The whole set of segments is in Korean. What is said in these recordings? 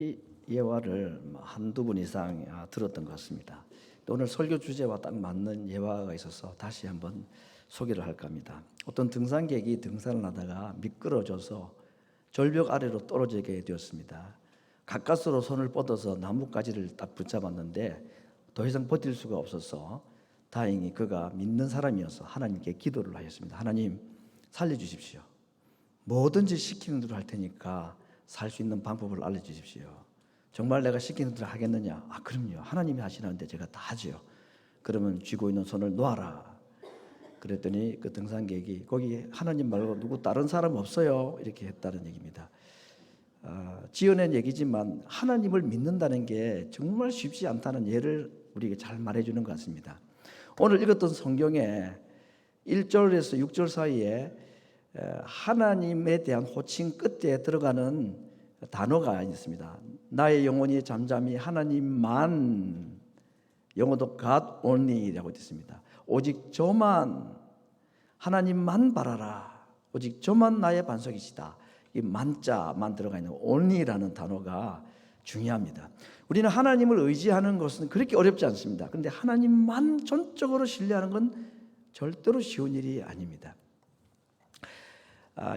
이 예화를 한두 번 이상 들었던 것 같습니다. 오늘 설교 주제와 딱 맞는 예화가 있어서 다시 한번 소개를 할까 합니다. 어떤 등산객이 등산을 하다가 미끄러져서 절벽 아래로 떨어지게 되었습니다. 가까스로 손을 뻗어서 나뭇가지를 딱 붙잡았는데 더 이상 버틸 수가 없어서 다행히 그가 믿는 사람이어서 하나님께 기도를 하였습니다. 하나님, 살려주십시오. 뭐든지 시키는 대로 할 테니까 살 수 있는 방법을 알려주십시오. 정말 내가 시키는 대로 하겠느냐? 그럼요. 하나님이 하시는데 제가 다 하죠. 그러면 쥐고 있는 손을 놓아라. 그랬더니 그 등산객이 거기 하나님 말고 누구 다른 사람 없어요, 이렇게 했다는 얘기입니다. 지어낸 얘기지만 하나님을 믿는다는 게 정말 쉽지 않다는 예를 우리에게 잘 말해주는 것 같습니다. 오늘 읽었던 성경에 1절에서 6절 사이에 하나님에 대한 호칭 끝에 들어가는 단어가 있습니다. 나의 영혼이 잠잠히 하나님만, 영어도 God only라고 있습니다. 오직 저만, 하나님만 바라라. 오직 저만 나의 반석이시다. 이 만자만 들어가 있는 only라는 단어가 중요합니다. 우리는 하나님을 의지하는 것은 그렇게 어렵지 않습니다. 그런데 하나님만 전적으로 신뢰하는 건 절대로 쉬운 일이 아닙니다.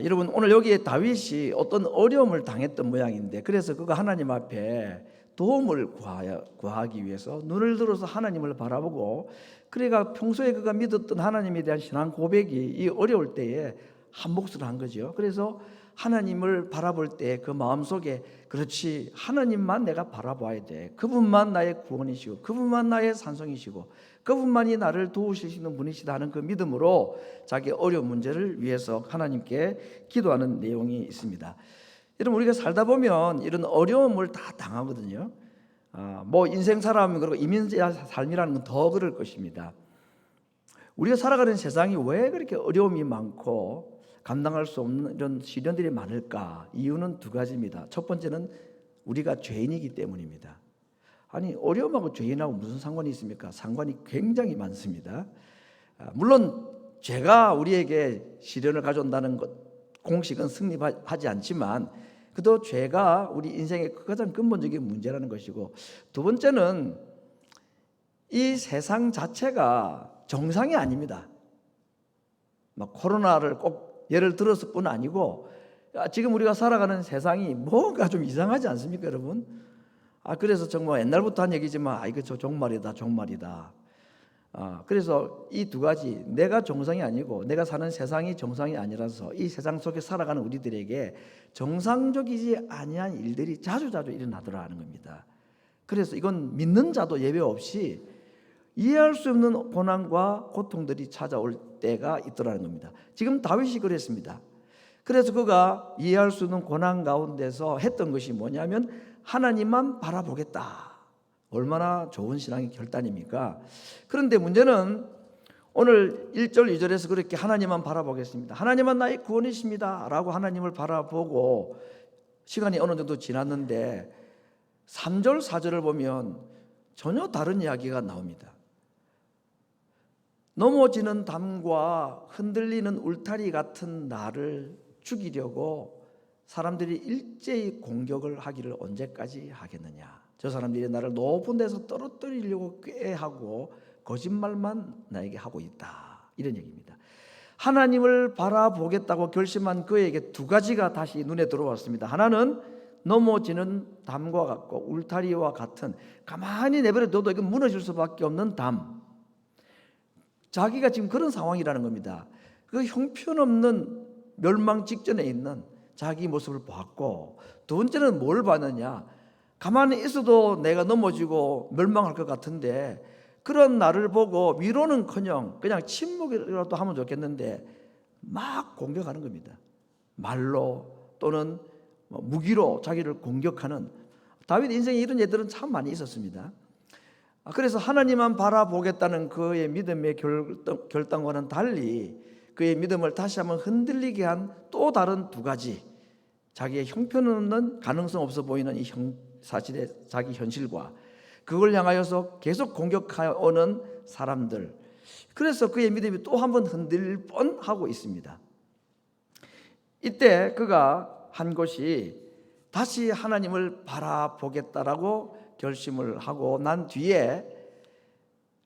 여러분, 오늘 여기에 다윗이 어떤 어려움을 당했던 모양인데, 그래서 그가 하나님 앞에 도움을 구하기 위해서 눈을 들어서 하나님을 바라보고, 그러니까 평소에 그가 믿었던 하나님에 대한 신앙 고백이 이 어려울 때에 한 몫을 한 거죠. 그래서 하나님을 바라볼 때 그 마음속에, 그렇지, 하나님만 내가 바라봐야 돼. 그분만 나의 구원이시고 그분만 나의 산성이시고 그분만이 나를 도우실 수 있는 분이시다 하는 그 믿음으로 자기 어려운 문제를 위해서 하나님께 기도하는 내용이 있습니다. 여러분, 우리가 살다 보면 이런 어려움을 다 당하거든요. 뭐 인생 살아가면 그렇고 이민자 삶이라는 건 더 그럴 것입니다. 우리가 살아가는 세상이 왜 그렇게 어려움이 많고 감당할 수 없는 이런 시련들이 많을까? 이유는 두 가지입니다. 첫 번째는 우리가 죄인이기 때문입니다. 아니, 어려움하고 죄인하고 무슨 상관이 있습니까? 상관이 굉장히 많습니다. 물론 죄가 우리에게 시련을 가져온다는 것, 공식은 성립하지 않지만 그래도 죄가 우리 인생의 가장 근본적인 문제라는 것이고, 두 번째는 이 세상 자체가 정상이 아닙니다. 코로나를 꼭 예를 들어서 뿐 아니고 지금 우리가 살아가는 세상이 뭔가 좀 이상하지 않습니까, 여러분? 그래서 정말 옛날부터 한 얘기지만 이거 저 종말이다. 그래서 이 두 가지, 내가 정상이 아니고 내가 사는 세상이 정상이 아니라서 이 세상 속에 살아가는 우리들에게 정상적이지 아니한 일들이 자주 일어나더라는 겁니다. 그래서 이건 믿는 자도 예외 없이 이해할 수 없는 고난과 고통들이 찾아올 때가 있더라는 겁니다. 지금 다윗이 그랬습니다. 그래서 그가 이해할 수 없는 고난 가운데서 했던 것이 뭐냐면 하나님만 바라보겠다. 얼마나 좋은 신앙의 결단입니까? 그런데 문제는 오늘 1절 2절에서 그렇게 하나님만 바라보겠습니다, 하나님만 나의 구원이십니다 라고 하나님을 바라보고 시간이 어느 정도 지났는데 3절 4절을 보면 전혀 다른 이야기가 나옵니다. 넘어지는 담과 흔들리는 울타리 같은 나를 죽이려고 사람들이 일제히 공격을 하기를 언제까지 하겠느냐. 저 사람들이 나를 높은 데서 떨어뜨리려고 꾀하고 거짓말만 나에게 하고 있다. 이런 얘기입니다. 하나님을 바라보겠다고 결심한 그에게 두 가지가 다시 눈에 들어왔습니다. 하나는 넘어지는 담과 같고 울타리와 같은, 가만히 내버려둬도 이건 무너질 수밖에 없는 담. 자기가 지금 그런 상황이라는 겁니다. 그 형편없는 멸망 직전에 있는 자기 모습을 봤고, 두 번째는 뭘 봤느냐, 가만히 있어도 내가 넘어지고 멸망할 것 같은데 그런 나를 보고 위로는커녕 그냥 침묵이라도 하면 좋겠는데 막 공격하는 겁니다. 말로 또는 무기로 자기를 공격하는, 다윗 인생에 이런 예들은 참 많이 있었습니다. 그래서 하나님만 바라보겠다는 그의 믿음의 결단과는 달리 그의 믿음을 다시 한번 흔들리게 한 또 다른 두 가지, 자기의 형편없는 가능성 없어 보이는 이 사실의 자기 현실과 그걸 향하여서 계속 공격하오는 사람들, 그래서 그의 믿음이 또 한번 흔들릴 뻔하고 있습니다. 이때 그가 한 것이 다시 하나님을 바라보겠다라고 결심을 하고 난 뒤에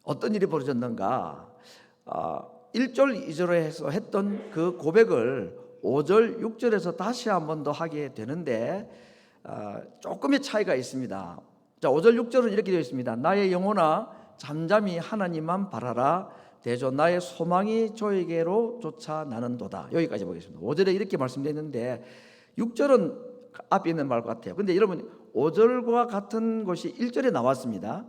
어떤 일이 벌어졌는가? 1절 2절에서 했던 그 고백을 5절 6절에서 다시 한 번 더 하게 되는데 조금의 차이가 있습니다. 자, 5절 6절은 이렇게 되어 있습니다. 나의 영혼아 잠잠히 하나님만 바라라. 대저 나의 소망이 저에게로 쫓아 나는도다. 여기까지 보겠습니다. 5절에 이렇게 말씀되어 있는데 6절은 앞에 있는 말 같아요. 근데 여러분 5절과 같은 것이 1절에 나왔습니다.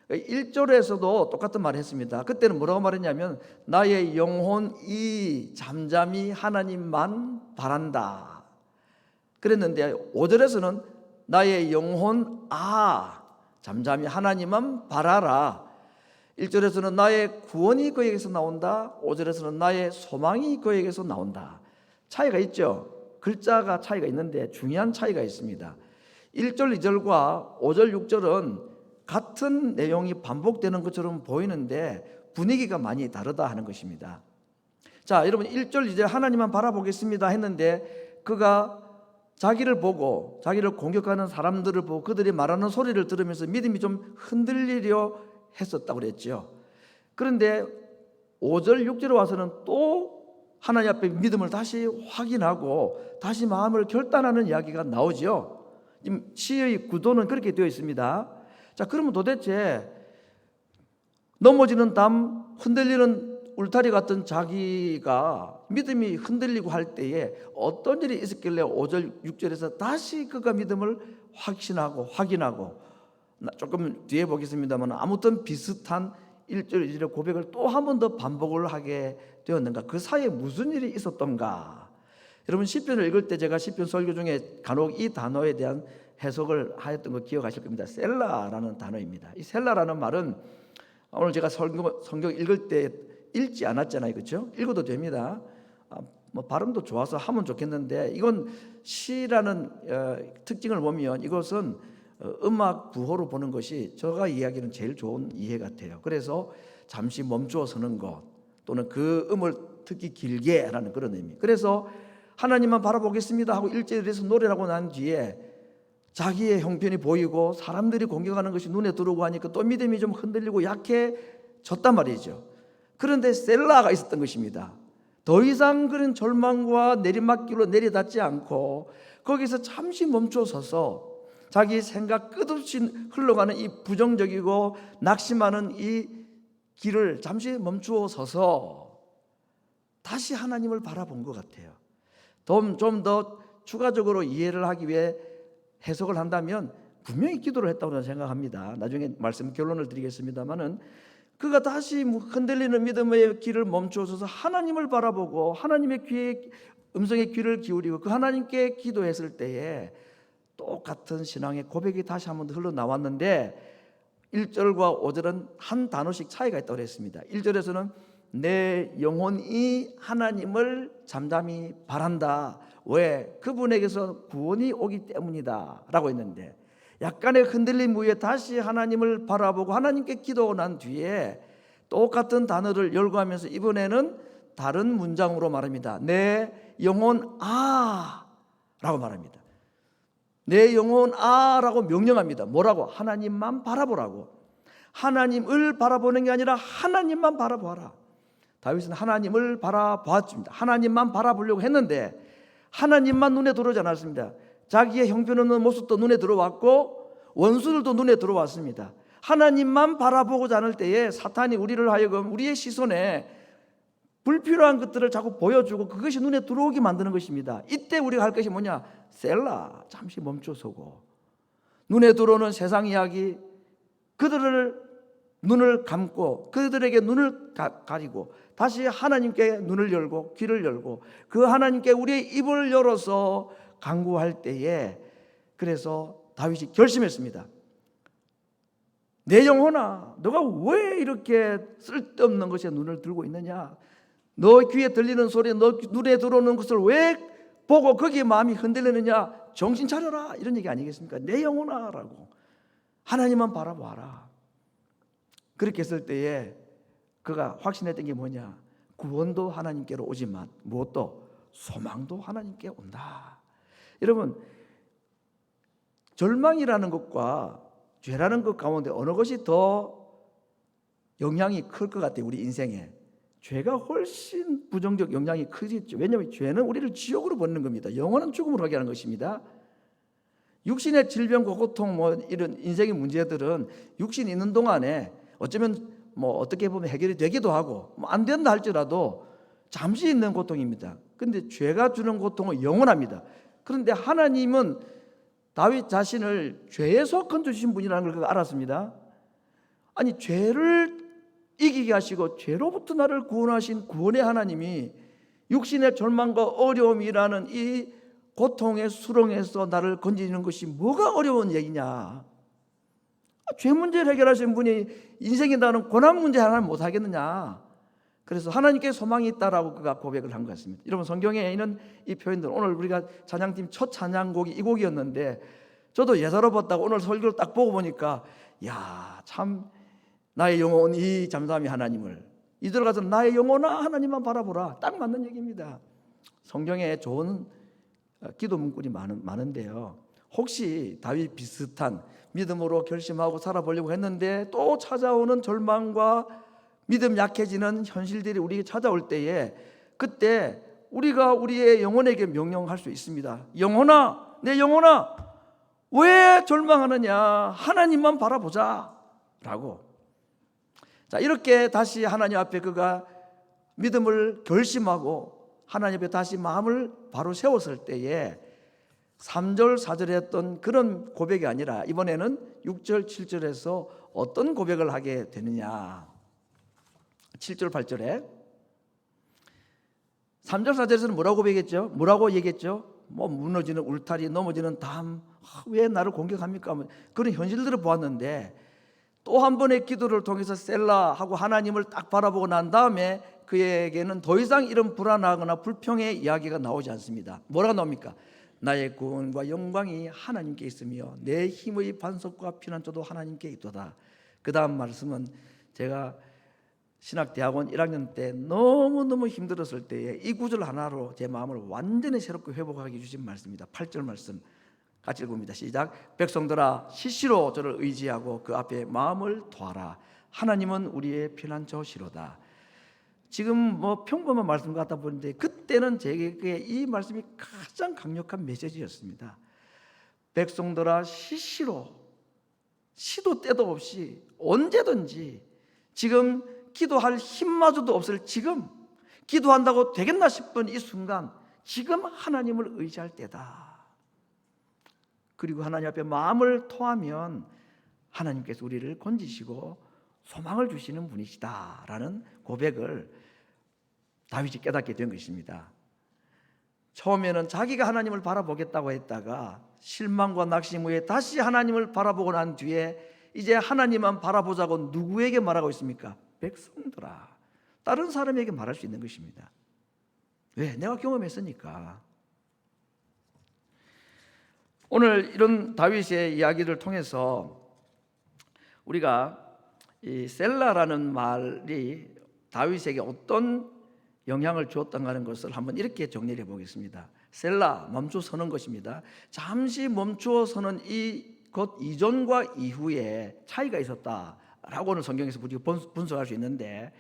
1절에서도 똑같은 말을 했습니다. 그때는 뭐라고 말했냐면 나의 영혼이 잠잠히 하나님만 바란다 그랬는데 5절에서는 나의 영혼 잠잠히 하나님만 바라라. 1절에서는 나의 구원이 그에게서 나온다. 5절에서는 나의 소망이 그에게서 나온다. 차이가 있죠. 글자가 차이가 있는데 중요한 차이가 있습니다. 1절 2절과 5절 6절은 같은 내용이 반복되는 것처럼 보이는데 분위기가 많이 다르다 하는 것입니다. 자, 여러분 1절 2절 하나님만 바라보겠습니다 했는데 그가 자기를 보고 자기를 공격하는 사람들을 보고 그들이 말하는 소리를 들으면서 믿음이 좀 흔들리려 했었다고 그랬죠. 그런데 5절 6절에 와서는 또 하나님 앞에 믿음을 다시 확인하고 다시 마음을 결단하는 이야기가 나오죠. 지금 시의 구도는 그렇게 되어 있습니다. 자, 그러면 도대체 넘어지는 담, 흔들리는 울타리 같은 자기가 믿음이 흔들리고 할 때에 어떤 일이 있었길래 5절 6절에서 다시 그가 믿음을 확인하고 조금 뒤에 보겠습니다만 아무튼 비슷한 1절 2절의 고백을 또 한 번 더 반복을 하게 되었는가? 그 사이에 무슨 일이 있었던가? 여러분 시편을 읽을 때 제가 시편 설교 중에 간혹 이 단어에 대한 해석을 하였던 거 기억하실 겁니다. 셀라라는 단어입니다. 이 셀라라는 말은 오늘 제가 성경 읽을 때 읽지 않았잖아요, 그렇죠? 읽어도 됩니다. 뭐 발음도 좋아서 하면 좋겠는데 이건 시라는 특징을 보면 이것은 음악 부호로 보는 것이 제가 이야기는 제일 좋은 이해 같아요. 그래서 잠시 멈추어 서는 것 또는 그 음을 듣기 길게 하는 그런 의미. 그래서 하나님만 바라보겠습니다 하고 1절에서 노래하고 난 뒤에 자기의 형편이 보이고 사람들이 공격하는 것이 눈에 들어오고 하니까 또 믿음이 좀 흔들리고 약해졌단 말이죠. 그런데 셀라가 있었던 것입니다. 더 이상 그런 절망과 내리막길로 내려닿지 않고 거기서 잠시 멈춰 서서 자기 생각 끝없이 흘러가는 이 부정적이고 낙심하는 이 길을 잠시 멈추어 서서 다시 하나님을 바라본 것 같아요. 좀 더 추가적으로 이해를 하기 위해 해석을 한다면 분명히 기도를 했다고 저는 생각합니다. 나중에 말씀 결론을 드리겠습니다만은 그가 다시 흔들리는 믿음의 길을 멈추어서 하나님을 바라보고 하나님의 음성의 귀를 기울이고 그 하나님께 기도했을 때에 똑같은 신앙의 고백이 다시 한 번 더 흘러나왔는데 1절과 5절은 한 단어씩 차이가 있다고 했습니다. 1절에서는 내 영혼이 하나님을 잠잠히 바란다. 왜? 그분에게서 구원이 오기 때문이다 라고 했는데 약간의 흔들림 후에 다시 하나님을 바라보고 하나님께 기도하고 난 뒤에 똑같은 단어를 열거하면서 이번에는 다른 문장으로 말합니다. 내 영혼 라고 말합니다. 내 영혼 라고 명령합니다. 뭐라고? 하나님만 바라보라고. 하나님을 바라보는 게 아니라 하나님만 바라보아라. 다윗은 하나님을 바라보았습니다. 하나님만 바라보려고 했는데 하나님만 눈에 들어오지 않았습니다. 자기의 형편없는 모습도 눈에 들어왔고 원수들도 눈에 들어왔습니다. 하나님만 바라보고자 않을 때에 사탄이 우리를 하여금 우리의 시선에 불필요한 것들을 자꾸 보여주고 그것이 눈에 들어오게 만드는 것입니다. 이때 우리가 할 것이 뭐냐? 셀라, 잠시 멈춰서고 눈에 들어오는 세상 이야기 그들을 눈을 감고 그들에게 눈을 가리고 다시 하나님께 눈을 열고 귀를 열고 그 하나님께 우리의 입을 열어서 간구할 때에 그래서 다윗이 결심했습니다. 내 영혼아, 너가 왜 이렇게 쓸데없는 것에 눈을 들고 있느냐? 너 귀에 들리는 소리, 너 눈에 들어오는 것을 왜 보고 거기에 마음이 흔들리느냐? 정신 차려라, 이런 얘기 아니겠습니까? 내 영혼아 라고 하나님만 바라봐라. 그렇게 했을 때에 그가 확신했던 게 뭐냐? 구원도 하나님께로 오지만 무엇도 소망도 하나님께 온다. 여러분 절망이라는 것과 죄라는 것 가운데 어느 것이 더 영향이 클 것 같아요? 우리 인생에 죄가 훨씬 부정적 영향이 크겠죠. 왜냐하면 죄는 우리를 지옥으로 보내는 겁니다. 영원한 죽음으로 가게 하는 것입니다. 육신의 질병, 고통, 이런 인생의 문제들은 육신이 있는 동안에 어쩌면 어떻게 보면 해결이 되기도 하고 안 된다 할지라도 잠시 있는 고통입니다. 그런데 죄가 주는 고통은 영원합니다. 그런데 하나님은 다윗 자신을 죄에서 건져주신 분이라는 걸 알았습니다. 아니, 죄를 이기게 하시고 죄로부터 나를 구원하신 구원의 하나님이 육신의 절망과 어려움이라는 이 고통의 수렁에서 나를 건지는 것이 뭐가 어려운 얘기냐? 죄 문제를 해결하신 분이 인생이라는 고난 문제 하나를 못 하겠느냐? 그래서 하나님께 소망이 있다라고 그가 고백을 한 것 같습니다. 여러분, 성경에 있는 이 표현들, 오늘 우리가 찬양팀 첫 찬양곡이 이 곡이었는데 저도 예사롭었다고 오늘 설교를 딱 보고 보니까 야, 참 나의 영혼이 잠잠히 하나님을, 이들 가서 나의 영혼아 하나님만 바라보라, 딱 맞는 얘기입니다. 성경에 좋은 기도 문구리 많은데요, 혹시 다윗 비슷한 믿음으로 결심하고 살아보려고 했는데 또 찾아오는 절망과 믿음 약해지는 현실들이 우리에게 찾아올 때에, 그때 우리가 우리의 영혼에게 명령할 수 있습니다. 영혼아, 내 영혼아, 왜 절망하느냐? 하나님만 바라보자 라고. 자, 이렇게 다시 하나님 앞에 그가 믿음을 결심하고 하나님 앞에 다시 마음을 바로 세웠을 때에 3절 4절에 했던 그런 고백이 아니라 이번에는 6절 7절에서 어떤 고백을 하게 되느냐. 7절 8절에 3절 4절에서는 뭐라고 고백했죠? 뭐라고 얘기했죠? 무너지는 울타리, 넘어지는 담, 왜 나를 공격합니까? 그런 현실들을 보았는데 또 한 번의 기도를 통해서 셀라하고 하나님을 딱 바라보고 난 다음에 그에게는 더 이상 이런 불안하거나 불평의 이야기가 나오지 않습니다. 뭐라고 나옵니까? 나의 구원과 영광이 하나님께 있으며 내 힘의 반석과 피난처도 하나님께 있도다. 그 다음 말씀은 제가 신학대학원 1학년 때 너무너무 힘들었을 때에 이 구절 하나로 제 마음을 완전히 새롭게 회복하게 주신 말씀입니다. 8절 말씀 같이 읽습니다. 시작. 백성들아, 시시로 저를 의지하고 그 앞에 마음을 토하라. 하나님은 우리의 피난처시로다. 지금 평범한 말씀 같아 보이는데 그때는 제게 이 말씀이 가장 강력한 메시지였습니다. 백성들아, 시시로, 시도 때도 없이 언제든지, 지금 기도할 힘마저도 없을 지금, 기도한다고 되겠나 싶은 이 순간, 지금 하나님을 의지할 때다. 그리고 하나님 앞에 마음을 토하면 하나님께서 우리를 건지시고 소망을 주시는 분이시다라는 고백을 다윗이 깨닫게 된 것입니다. 처음에는 자기가 하나님을 바라보겠다고 했다가 실망과 낙심 후에 다시 하나님을 바라보고 난 뒤에 이제 하나님만 바라보자고 누구에게 말하고 있습니까? 백성들아, 다른 사람에게 말할 수 있는 것입니다. 왜? 내가 경험했으니까. 오늘 이런 다윗의 이야기를 통해서 우리가 이 셀라라는 말이 다윗에게 어떤 영향을 주었던가 하는 것을 한번 이렇게 정리해 보겠습니다. 셀라, 멈춰서는 것입니다. 잠시 멈추어서는 이것 이전과 이후에 차이가 있었다라고는 성경에서 분석할 수 있는데,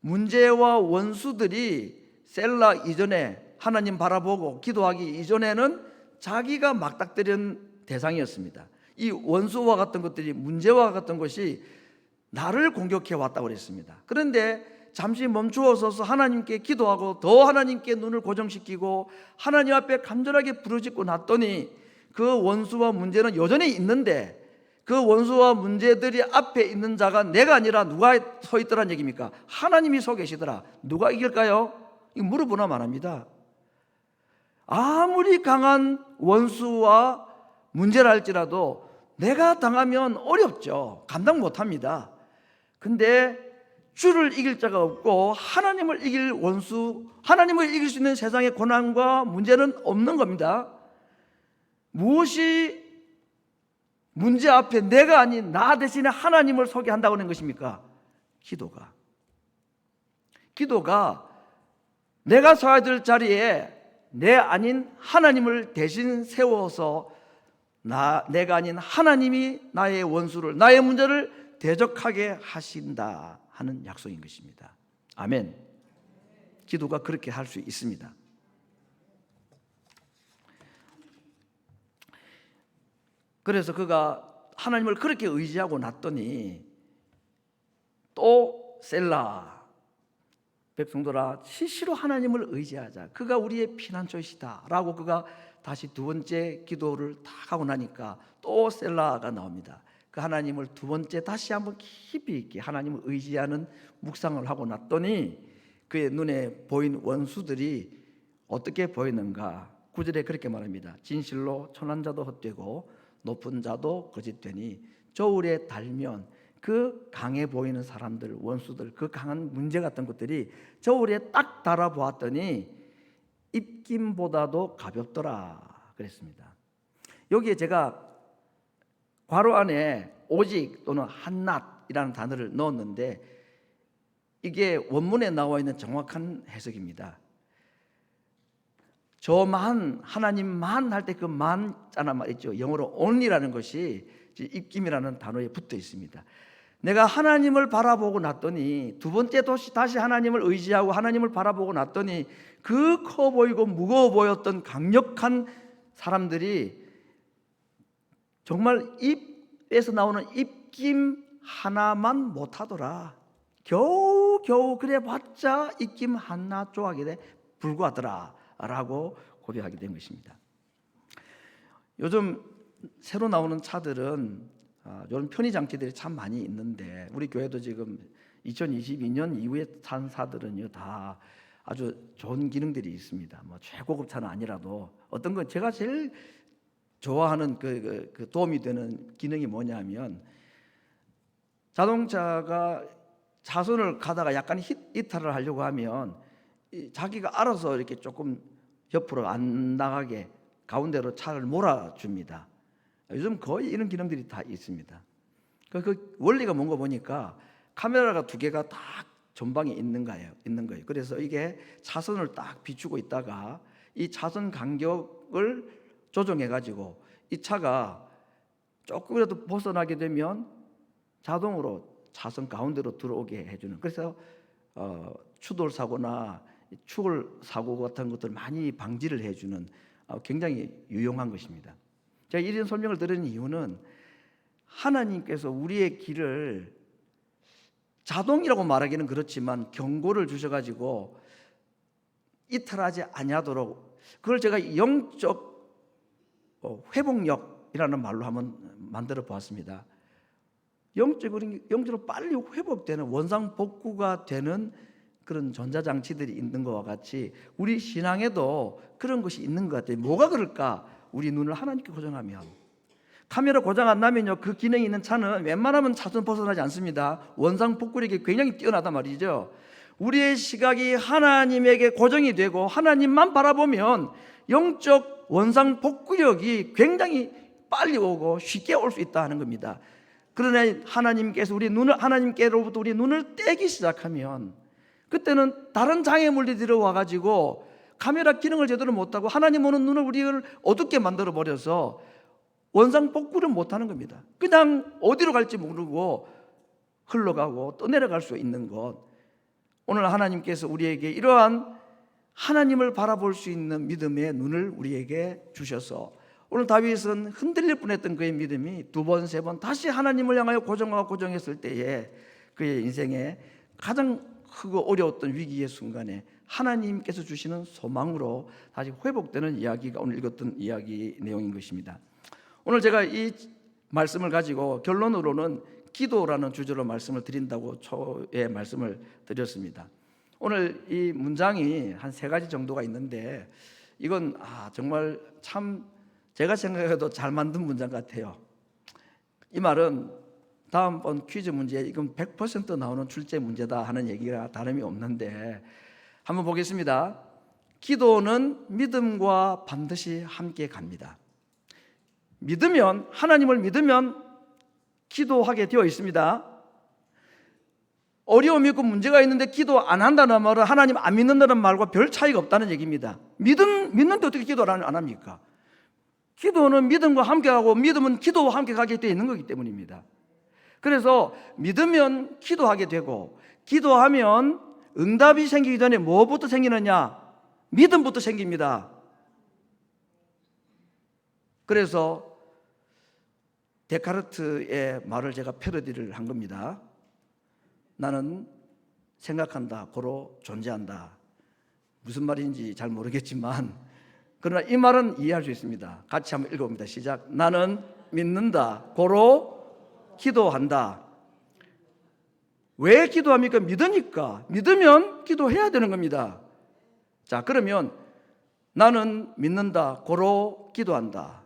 문제와 원수들이 셀라 이전에 하나님 바라보고 기도하기 이전에는 자기가 막닥뜨린 대상이었습니다. 이 원수와 같은 것들이, 문제와 같은 것이 나를 공격해 왔다고 그랬습니다. 그런데 잠시 멈추어 서서 하나님께 기도하고 더 하나님께 눈을 고정시키고 하나님 앞에 간절하게 부르짖고 났더니 그 원수와 문제는 여전히 있는데, 그 원수와 문제들이 앞에 있는 자가 내가 아니라 누가 서 있더란 얘기입니까? 하나님이 서 계시더라. 누가 이길까요? 이거 물어보나 말합니다. 아무리 강한 원수와 문제라 할지라도 내가 당하면 어렵죠. 감당 못합니다. 근데 주를 이길 자가 없고 하나님을 이길 원수, 하나님을 이길 수 있는 세상의 고난과 문제는 없는 겁니다. 무엇이 문제 앞에 내가 아닌 나 대신에 하나님을 서게 한다고 하는 것입니까? 기도가 내가 서야 될 자리에 내 아닌 하나님을 대신 세워서 내가 아닌 하나님이 나의 원수를, 나의 문제를 대적하게 하신다 하는 약속인 것입니다. 아멘. 기도가 그렇게 할 수 있습니다. 그래서 그가 하나님을 그렇게 의지하고 났더니 또 셀라, 백성들아 시시로 하나님을 의지하자, 그가 우리의 피난처이시다 라고 그가 다시 두 번째 기도를 딱 하고 나니까 또 셀라가 나옵니다. 그 하나님을 두 번째 다시 한번 깊이 있게 하나님을 의지하는 묵상을 하고 났더니 그의 눈에 보인 원수들이 어떻게 보이는가. 9절에 그렇게 말합니다. 진실로 천한 자도 헛되고 높은 자도 거짓되니 저울에 달면, 그 강해 보이는 사람들, 원수들, 그 강한 문제 같은 것들이 저울에 딱 달아보았더니 입김보다도 가볍더라 그랬습니다. 여기에 제가 괄호 안에 오직 또는 한낱이라는 단어를 넣었는데 이게 원문에 나와 있는 정확한 해석입니다. 저만, 하나님만 할 때 그 만자나 말이죠. 영어로 only라는 것이 입김이라는 단어에 붙어 있습니다. 내가 하나님을 바라보고 났더니, 두 번째 다시 하나님을 의지하고 하나님을 바라보고 났더니 그 커 보이고 무거워 보였던 강력한 사람들이 정말 입에서 나오는 입김 하나만 못하더라. 겨우 그래 봤자 입김 하나 조각에 불과하더라 라고 고백하게 된 것입니다. 요즘 새로 나오는 차들은 이런 편의 장치들이 참 많이 있는데 우리 교회도 지금 2022년 이후에 산 차들은요 다 아주 좋은 기능들이 있습니다. 뭐 최고급 차는 아니라도 어떤 건 제가 제일 좋아하는 그 도움이 되는 기능이 뭐냐면, 자동차가 차선을 가다가 약간 이탈을 하려고 하면 자기가 알아서 이렇게 조금 옆으로 안 나가게 가운데로 차를 몰아줍니다. 요즘 거의 이런 기능들이 다 있습니다. 그 원리가 뭔가 보니까 카메라가 두 개가 딱 전방에 있는 거예요. 그래서 이게 차선을 딱 비추고 있다가 이 차선 간격을 조정해 가지고 이 차가 조금이라도 벗어나게 되면 자동으로 차선 가운데로 들어오게 해주는, 그래서 추돌 사고나 추월 사고 같은 것들 많이 방지를 해주는 굉장히 유용한 것입니다. 제가 이런 설명을 드리는 이유는 하나님께서 우리의 길을 자동이라고 말하기는 그렇지만 경고를 주셔가지고 이탈하지 아니하도록, 그걸 제가 영적 회복력이라는 말로 한번 만들어 보았습니다. 영적으로 빨리 회복되는, 원상 복구가 되는 그런 전자장치들이 있는 것과 같이 우리 신앙에도 그런 것이 있는 것 같아요. 뭐가 그럴까? 우리 눈을 하나님께 고정하면, 카메라 고장 안 나면요 그 기능이 있는 차는 웬만하면 차선 벗어나지 않습니다. 원상 복구력이 굉장히 뛰어나단 말이죠. 우리의 시각이 하나님에게 고정이 되고 하나님만 바라보면 영적 원상 복구력이 굉장히 빨리 오고 쉽게 올 수 있다는 겁니다. 그러나 하나님께서 하나님께로부터 우리 눈을 떼기 시작하면 그때는 다른 장애물들이 들어와 가지고 카메라 기능을 제대로 못하고 하나님 보는 눈을 우리를 어둡게 만들어 버려서 원상 복구를 못하는 겁니다. 그냥 어디로 갈지 모르고 흘러가고 또 내려갈 수 있는 것. 오늘 하나님께서 우리에게 이러한 하나님을 바라볼 수 있는 믿음의 눈을 우리에게 주셔서 오늘 다윗은 흔들릴 뻔했던 그의 믿음이 두 번, 세 번 다시 하나님을 향하여 고정했을 때에 그의 인생에 가장 크고 어려웠던 위기의 순간에 하나님께서 주시는 소망으로 다시 회복되는 이야기가 오늘 읽었던 이야기 내용인 것입니다. 오늘 제가 이 말씀을 가지고 결론으로는 기도라는 주제로 말씀을 드린다고 초에 말씀을 드렸습니다. 오늘 이 문장이 한 3가지 정도가 있는데 이건 정말 참 제가 생각해도 잘 만든 문장 같아요. 이 말은 다음번 퀴즈 문제에 이건 100% 나오는 출제 문제다 하는 얘기가 다름이 없는데 한번 보겠습니다. 기도는 믿음과 반드시 함께 갑니다. 하나님을 믿으면 기도하게 되어 있습니다. 어려움이 있고 문제가 있는데 기도 안 한다는 말은 하나님 안 믿는다는 말과 별 차이가 없다는 얘기입니다. 믿는데 어떻게 기도를 안 합니까? 기도는 믿음과 함께하고 믿음은 기도와 함께 가게 되어 있는 거기 때문입니다. 그래서 믿으면 기도하게 되고, 기도하면 응답이 생기기 전에 뭐부터 생기느냐? 믿음부터 생깁니다. 그래서 데카르트의 말을 제가 패러디를 한 겁니다. 나는 생각한다, 고로 존재한다. 무슨 말인지 잘 모르겠지만 그러나 이 말은 이해할 수 있습니다. 같이 한번 읽어봅니다. 시작. 나는 믿는다, 고로 기도한다. 왜 기도합니까? 믿으니까. 믿으면 기도해야 되는 겁니다. 자, 그러면 나는 믿는다, 고로 기도한다.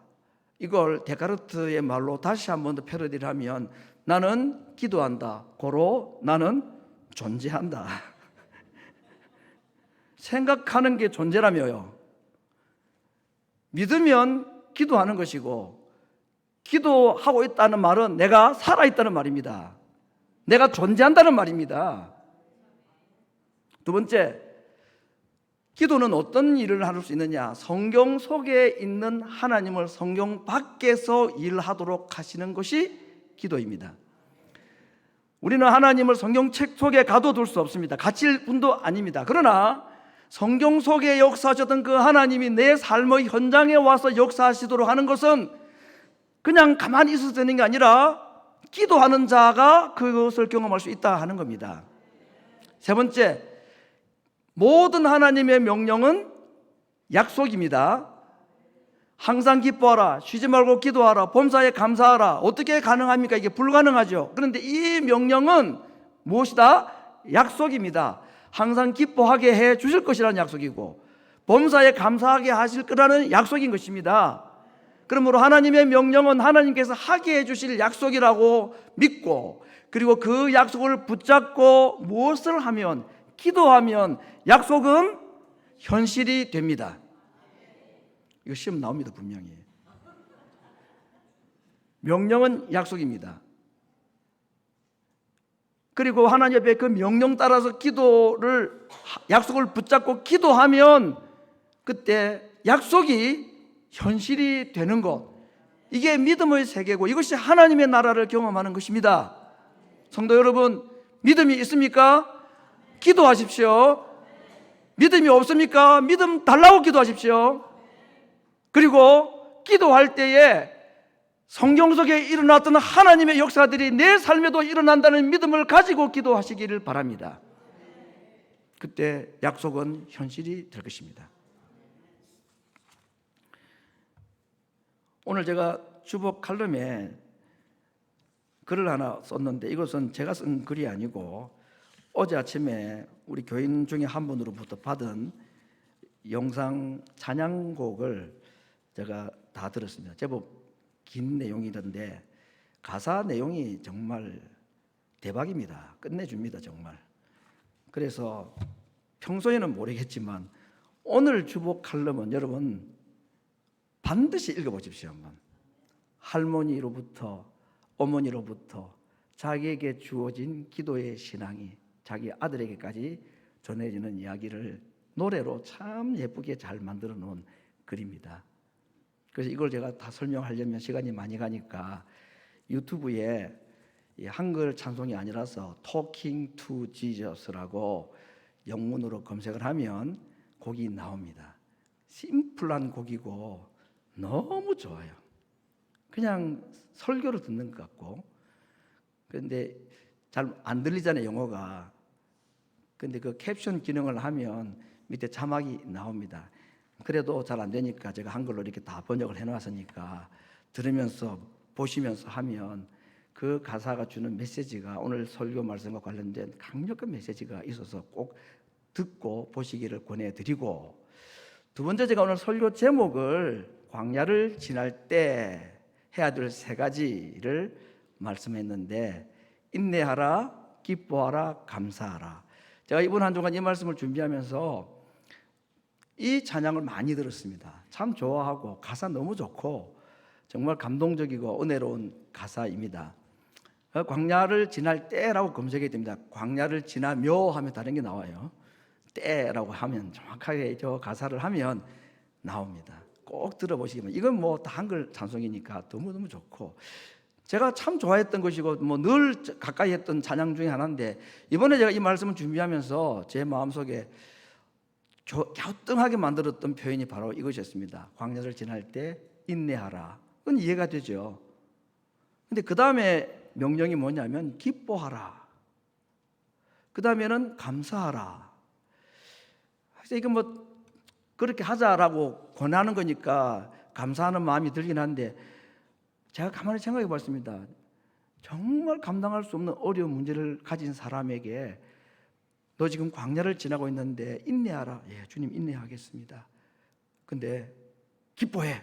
이걸 데카르트의 말로 다시 한 번 더 패러디를 하면 나는 기도한다, 고로 나는 존재한다. 생각하는 게 존재라며요. 믿으면 기도하는 것이고, 기도하고 있다는 말은 내가 살아있다는 말입니다. 내가 존재한다는 말입니다. 두 번째, 기도는 어떤 일을 할 수 있느냐? 성경 속에 있는 하나님을 성경 밖에서 일하도록 하시는 것이 기도입니다. 우리는 하나님을 성경책 속에 가둬둘 수 없습니다. 갇힐 분도 아닙니다. 그러나 성경 속에 역사하셨던 그 하나님이 내 삶의 현장에 와서 역사하시도록 하는 것은 그냥 가만히 있어도 되는 게 아니라 기도하는 자가 그것을 경험할 수 있다 하는 겁니다. 세 번째, 모든 하나님의 명령은 약속입니다. 항상 기뻐하라, 쉬지 말고 기도하라, 범사에 감사하라. 어떻게 가능합니까? 이게 불가능하죠. 그런데 이 명령은 무엇이다? 약속입니다. 항상 기뻐하게 해 주실 것이라는 약속이고, 범사에 감사하게 하실 거라는 약속인 것입니다. 그러므로 하나님의 명령은 하나님께서 하게 해 주실 약속이라고 믿고, 그리고 그 약속을 붙잡고 무엇을 하면, 기도하면 약속은 현실이 됩니다. 이거 시험 나옵니다, 분명히. 명령은 약속입니다. 그리고 하나님 앞에 그 명령 따라서 약속을 붙잡고 기도하면 그때 약속이 현실이 되는 것, 이게 믿음의 세계고 이것이 하나님의 나라를 경험하는 것입니다. 성도 여러분, 믿음이 있습니까? 기도하십시오. 믿음이 없습니까? 믿음 달라고 기도하십시오. 그리고 기도할 때에 성경 속에 일어났던 하나님의 역사들이 내 삶에도 일어난다는 믿음을 가지고 기도하시기를 바랍니다. 그때 약속은 현실이 될 것입니다. 오늘 제가 주보 칼럼에 글을 하나 썼는데, 이것은 제가 쓴 글이 아니고 어제 아침에 우리 교인 중에 한 분으로부터 받은 영상 찬양곡을 제가 다 들었습니다. 제법 긴 내용이던데 가사 내용이 정말 대박입니다. 끝내줍니다, 정말. 그래서 평소에는 모르겠지만 오늘 주보 칼럼은 여러분 반드시 읽어보십시오. 한번. 할머니로부터 어머니로부터 자기에게 주어진 기도의 신앙이 자기 아들에게까지 전해지는 이야기를 노래로 참 예쁘게 잘 만들어 놓은 글입니다. 그래서 이걸 제가 다 설명하려면 시간이 많이 가니까 유튜브에 한글 찬송이 아니라서 Talking to Jesus라고 영문으로 검색을 하면 곡이 나옵니다. 심플한 곡이고 너무 좋아요. 그냥 설교를 듣는 것 같고, 그런데 잘 안 들리잖아요, 영어가. 근데 그 캡션 기능을 하면 밑에 자막이 나옵니다. 그래도 잘 안 되니까 제가 한글로 이렇게 다 번역을 해놨으니까 들으면서 보시면서 하면 그 가사가 주는 메시지가 오늘 설교 말씀과 관련된 강력한 메시지가 있어서 꼭 듣고 보시기를 권해드리고, 두 번째, 제가 오늘 설교 제목을 광야를 지날 때 해야 될 세 가지를 말씀했는데, 인내하라, 기뻐하라, 감사하라. 제가 이번 한 주간 이 말씀을 준비하면서 이 찬양을 많이 들었습니다. 참 좋아하고 가사 너무 좋고 정말 감동적이고 은혜로운 가사입니다. 광야를 지날 때라고 검색해야 됩니다. 광야를 지나며 하면 다른 게 나와요. 때라고 하면 정확하게 저 가사를 하면 나옵니다. 꼭 들어보시기만. 이건 뭐 다 한글 찬송이니까 너무너무 좋고, 제가 참 좋아했던 것이고 뭐 늘 가까이 했던 찬양 중에 하나인데, 이번에 제가 이 말씀을 준비하면서 제 마음속에 갸우뚱하게 만들었던 표현이 바로 이것이었습니다. 광야를 지날 때 인내하라. 그건 이해가 되죠. 근데 그 다음에 명령이 뭐냐면 기뻐하라. 그 다음에는 감사하라. 이거 뭐 그렇게 하자라고 권하는 거니까 감사하는 마음이 들긴 한데, 제가 가만히 생각해 봤습니다. 정말 감당할 수 없는 어려운 문제를 가진 사람에게 너 지금 광야를 지나고 있는데 인내하라. 예, 주님 인내하겠습니다. 근데 기뻐해.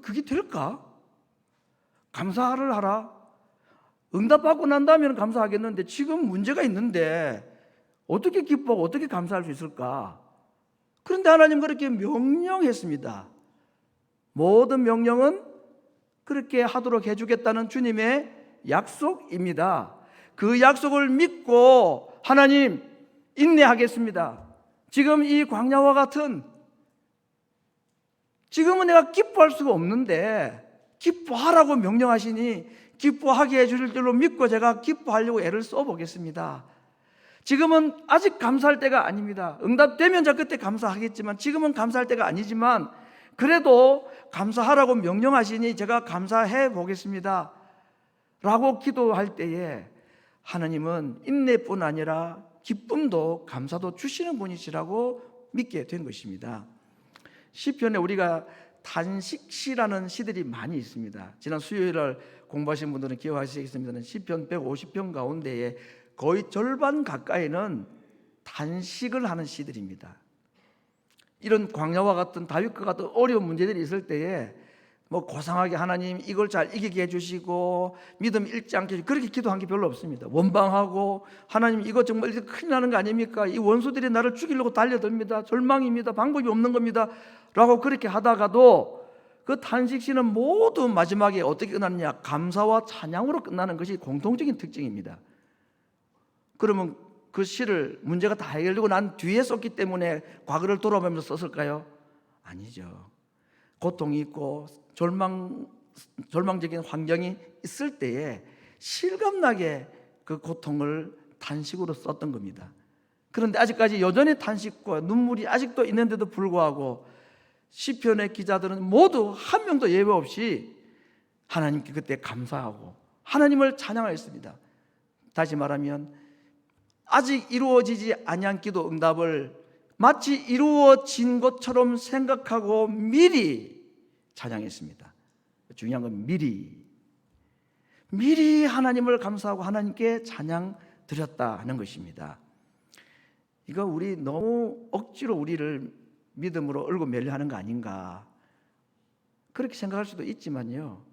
그게 될까? 감사를 하라. 응답받고 난 다음에는 감사하겠는데 지금 문제가 있는데 어떻게 기뻐하고 어떻게 감사할 수 있을까? 그런데 하나님 그렇게 명령했습니다. 모든 명령은 그렇게 하도록 해주겠다는 주님의 약속입니다. 그 약속을 믿고 하나님 인내하겠습니다. 지금 이 광야와 같은, 지금은 내가 기뻐할 수가 없는데 기뻐하라고 명령하시니 기뻐하게 해줄 줄로 믿고 제가 기뻐하려고 애를 써보겠습니다. 지금은 아직 감사할 때가 아닙니다. 응답되면 제가 그때 감사하겠지만 지금은 감사할 때가 아니지만 그래도 감사하라고 명령하시니 제가 감사해 보겠습니다 라고 기도할 때에 하나님은 인내뿐 아니라 기쁨도 감사도 주시는 분이시라고 믿게 된 것입니다. 시편에 우리가 단식시라는 시들이 많이 있습니다. 지난 수요일을 공부하신 분들은 기억하시겠습니다만 시편 150편 가운데에 거의 절반 가까이는 단식을 하는 시들입니다. 이런 광야와 같은 다윗과 같은 어려운 문제들이 있을 때에 뭐 고상하게 하나님 이걸 잘 이기게 해주시고 믿음 잃지 않게 해주시고 그렇게 기도한 게 별로 없습니다. 원방하고 하나님 이거 정말 이렇게 큰일 나는 거 아닙니까? 이 원수들이 나를 죽이려고 달려듭니다. 절망입니다. 방법이 없는 겁니다 라고 그렇게 하다가도 그 단식시는 모두 마지막에 어떻게 끝나느냐, 감사와 찬양으로 끝나는 것이 공통적인 특징입니다. 그러면 그 시를 문제가 다 해결되고 난 뒤에 썼기 때문에 과거를 돌아보면서 썼을까요? 아니죠. 고통이 있고 절망적인 환경이 있을 때에 실감나게 그 고통을 단식으로 썼던 겁니다. 그런데 아직까지 여전히 단식과 눈물이 아직도 있는데도 불구하고 시편의 기자들은 모두 한 명도 예외 없이 하나님께 그때 감사하고 하나님을 찬양하였습니다. 다시 말하면 아직 이루어지지 아니한 기도 응답을 마치 이루어진 것처럼 생각하고 미리 찬양했습니다. 중요한 건 미리 하나님을 감사하고 하나님께 찬양 드렸다는 것입니다. 이거 우리 너무 억지로 우리를 믿음으로 얼고 멸려하는 거 아닌가 그렇게 생각할 수도 있지만요,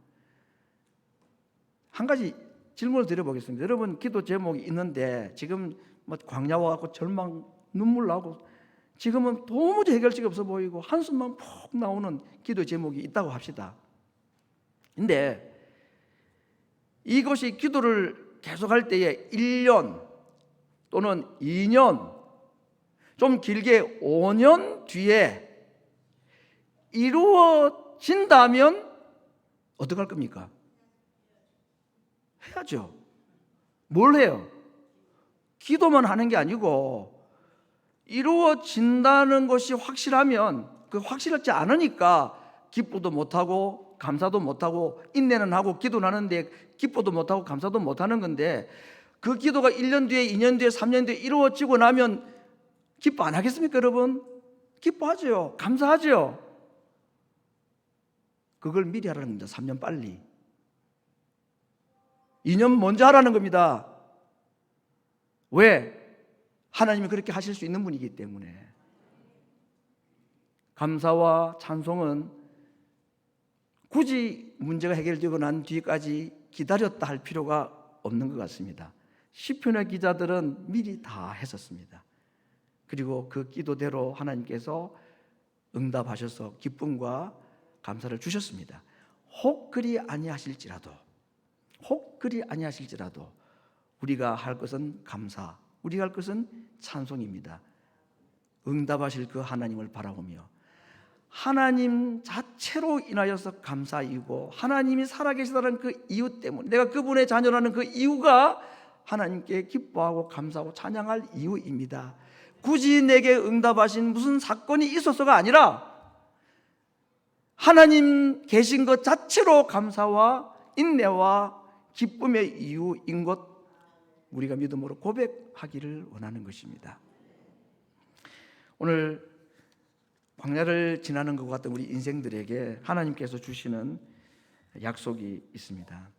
한 가지 질문을 드려보겠습니다. 여러분 기도 제목이 있는데 지금 뭐 광야와 같고 절망 눈물 나고 지금은 도무지 해결책이 없어 보이고 한숨만 푹 나오는 기도 제목이 있다고 합시다. 근데 이것이 기도를 계속할 때에 1년 또는 2년 좀 길게 5년 뒤에 이루어진다면 어떻게 할 겁니까? 해야죠. 뭘 해요? 기도만 하는 게 아니고 이루어진다는 것이 확실하면, 그 확실하지 않으니까 기쁘도 못하고 감사도 못하고 인내는 하고 기도는 하는데 기쁘도 못하고 감사도 못하는 건데, 그 기도가 1년 뒤에 2년 뒤에 3년 뒤에 이루어지고 나면 기뻐 안 하겠습니까 여러분? 기뻐하죠. 감사하죠. 그걸 미리 하라는 겁니다. 3년 빨리. 2년 먼저 하라는 겁니다. 왜? 하나님이 그렇게 하실 수 있는 분이기 때문에. 감사와 찬송은 굳이 문제가 해결되고 난 뒤까지 기다렸다 할 필요가 없는 것 같습니다. 시편의 기자들은 미리 다 했었습니다. 그리고 그 기도대로 하나님께서 응답하셔서 기쁨과 감사를 주셨습니다. 혹 그리 아니하실지라도 우리가 할 것은 감사, 우리가 할 것은 찬송입니다. 응답하실 그 하나님을 바라보며 하나님 자체로 인하여서 감사이고 하나님이 살아계시다는 그 이유 때문에 내가 그분의 자녀라는 그 이유가 하나님께 기뻐하고 감사하고 찬양할 이유입니다. 굳이 내게 응답하신 무슨 사건이 있어서가 아니라 하나님 계신 것 자체로 감사와 인내와 기쁨의 이유인 것 우리가 믿음으로 고백하기를 원하는 것입니다. 오늘 광야를 지나는 것 같은 우리 인생들에게 하나님께서 주시는 약속이 있습니다.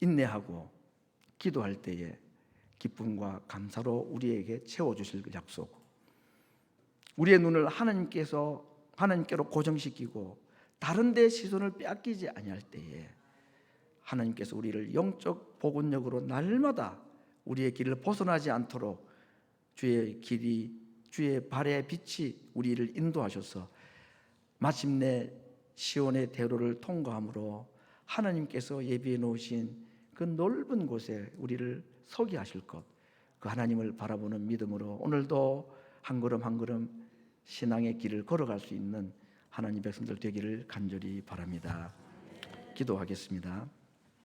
인내하고 기도할 때에 기쁨과 감사로 우리에게 채워주실 약속. 우리의 눈을 하나님께로 고정시키고 다른 데 시선을 빼앗기지 아니할 때에 하나님께서 우리를 영적 복원력으로 날마다 우리의 길을 벗어나지 않도록 주의 길이 주의 발의 빛이 우리를 인도하셔서 마침내 시온의 대로를 통과함으로 하나님께서 예비해 놓으신 그 넓은 곳에 우리를 서게 하실 것, 그 하나님을 바라보는 믿음으로 오늘도 한 걸음 한 걸음 신앙의 길을 걸어갈 수 있는 하나님 백성들 되기를 간절히 바랍니다. 기도하겠습니다.